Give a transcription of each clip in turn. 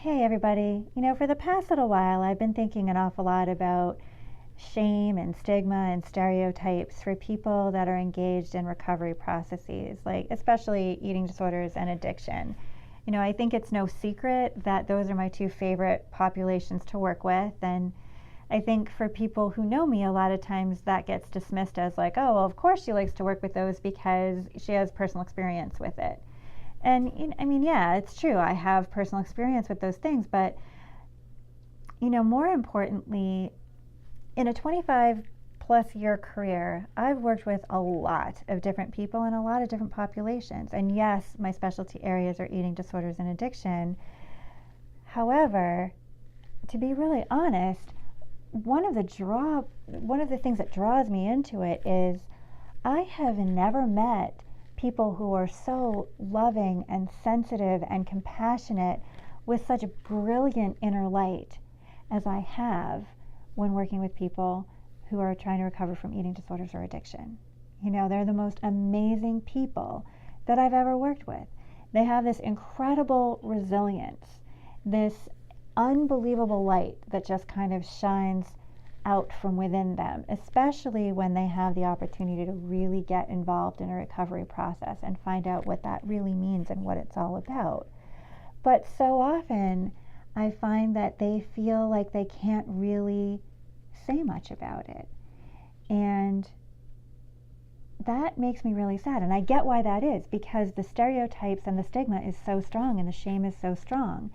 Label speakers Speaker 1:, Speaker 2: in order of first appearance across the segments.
Speaker 1: Hey everybody. For the past little while, I've been thinking an awful lot about shame and stigma and stereotypes for people that are engaged in recovery processes, like especially eating disorders and addiction. I think it's no secret that those are my two favorite populations to work with. And I think for people who know me, a lot of times that gets dismissed as like, oh, well, of course she likes to work with those because she has personal experience with it. And I mean, yeah, it's true. I have personal experience with those things, but more importantly, in a 25 plus year career, I've worked with a lot of different people in a lot of different populations. And yes, my specialty areas are eating disorders and addiction. However, to be really honest, one of the things that draws me into it is I have never met people who are so loving and sensitive and compassionate with such a brilliant inner light as I have when working with people who are trying to recover from eating disorders or addiction. They're the most amazing people that I've ever worked with. They have this incredible resilience, this unbelievable light that just kind of shines out from within them, especially when they have the opportunity to really get involved in a recovery process and find out what that really means and what it's all about. But so often I find that they feel like they can't really say much about it. And that makes me really sad. And I get why that is, because the stereotypes and the stigma is so strong and the shame is so strong.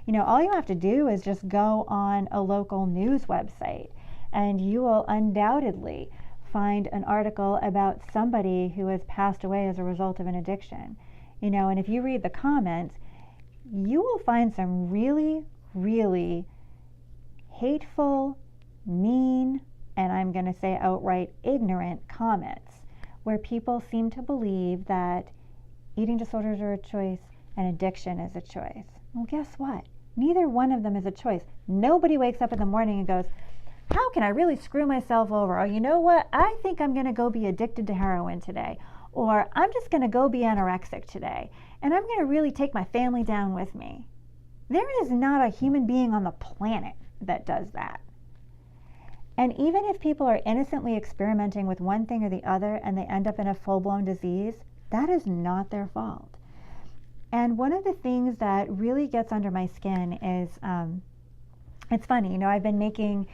Speaker 1: All you have to do is just go on a local news website and you will undoubtedly find an article about somebody who has passed away as a result of an addiction. And if you read the comments, you will find some really, really hateful, mean, and I'm going to say outright ignorant comments where people seem to believe that eating disorders are a choice and addiction is a choice. Well, guess what? Neither one of them is a choice. Nobody wakes up in the morning and goes, how can I really screw myself over? Oh, you know what? I think I'm going to go be addicted to heroin today. Or I'm just going to go be anorexic today. And I'm going to really take my family down with me. There is not a human being on the planet that does that. And even if people are innocently experimenting with one thing or the other and they end up in a full-blown disease, that is not their fault. And one of the things that really gets under my skin is, it's funny, I've been making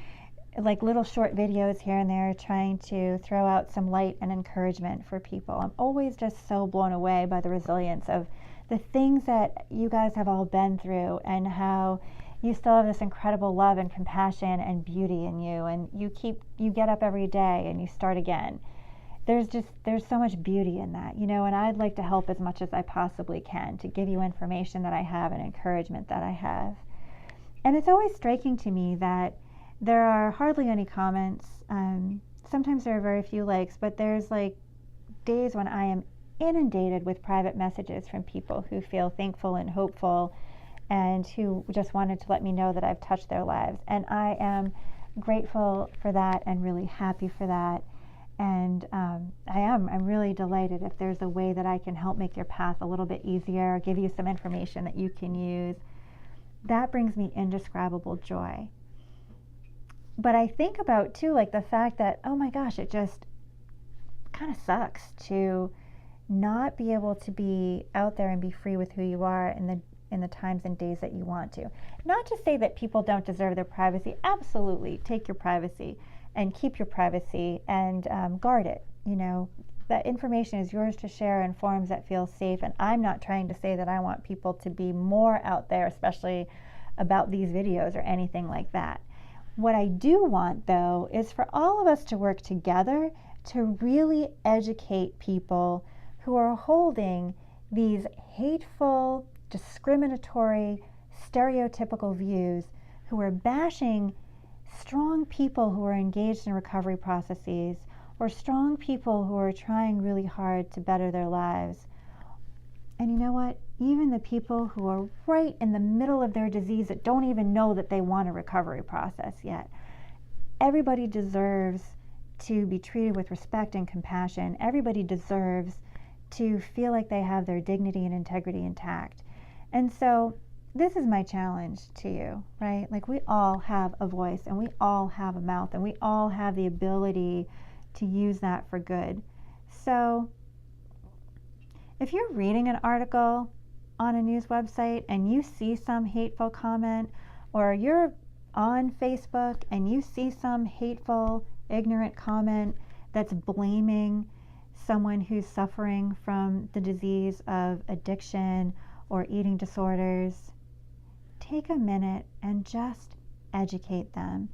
Speaker 1: like little short videos here and there trying to throw out some light and encouragement for people. I'm always just so blown away by the resilience of the things that you guys have all been through and how you still have this incredible love and compassion and beauty in you, and you get up every day and you start again. There's so much beauty in that, and I'd like to help as much as I possibly can to give you information that I have and encouragement that I have. And it's always striking to me that there are hardly any comments. Sometimes there are very few likes, but there's like days when I am inundated with private messages from people who feel thankful and hopeful and who just wanted to let me know that I've touched their lives. And I am grateful for that and really happy for that. And I'm really delighted if there's a way that I can help make your path a little bit easier, give you some information that you can use. That brings me indescribable joy. But I think about too, like the fact that, oh my gosh, it just kind of sucks to not be able to be out there and be free with who you are in the times and days that you want to. Not to say that people don't deserve their privacy. Absolutely, take your privacy and keep your privacy and guard it. That information is yours to share in forms that feel safe. And I'm not trying to say that I want people to be more out there, especially about these videos or anything like that. What I do want, though, is for all of us to work together to really educate people who are holding these hateful, discriminatory, stereotypical views, who are bashing strong people who are engaged in recovery processes, or strong people who are trying really hard to better their lives. And you know what? Even the people who are right in the middle of their disease that don't even know that they want a recovery process yet. Everybody deserves to be treated with respect and compassion. Everybody deserves to feel like they have their dignity and integrity intact. And so this is my challenge to you, right? Like, we all have a voice and we all have a mouth and we all have the ability to use that for good. So if you're reading an article on a news website and you see some hateful comment, or you're on Facebook and you see some hateful, ignorant comment that's blaming someone who's suffering from the disease of addiction or eating disorders, take a minute and just educate them.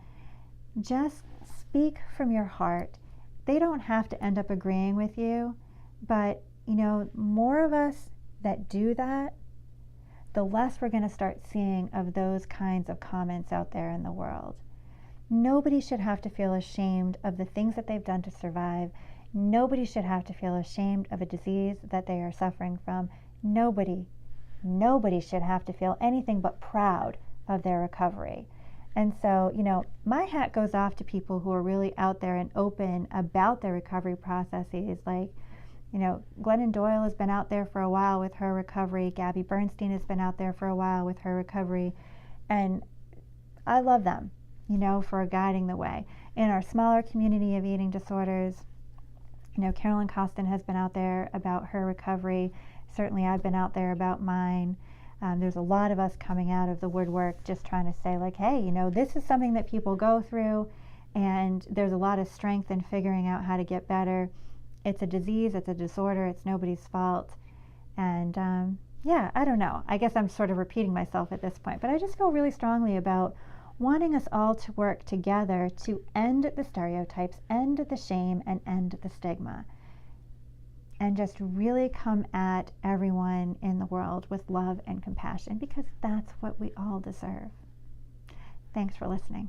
Speaker 1: Just speak from your heart. They don't have to end up agreeing with you, but more of us that do that, the less we're going to start seeing of those kinds of comments out there in the world. Nobody should have to feel ashamed of the things that they've done to survive. Nobody should have to feel ashamed of a disease that they are suffering from. Nobody should have to feel anything but proud of their recovery. And so, my hat goes off to people who are really out there and open about their recovery processes. Like, Glennon Doyle has been out there for a while with her recovery. Gabby Bernstein has been out there for a while with her recovery. And I love them, for guiding the way. In our smaller community of eating disorders, Carolyn Costin has been out there about her recovery. Certainly I've been out there about mine. There's a lot of us coming out of the woodwork just trying to say, like, hey, this is something that people go through, and there's a lot of strength in figuring out how to get better. It's a disease, it's a disorder, it's nobody's fault. And I don't know. I guess I'm sort of repeating myself at this point, but I just feel really strongly about wanting us all to work together to end the stereotypes, end the shame, and end the stigma. And just really come at everyone in the world with love and compassion, because that's what we all deserve. Thanks for listening.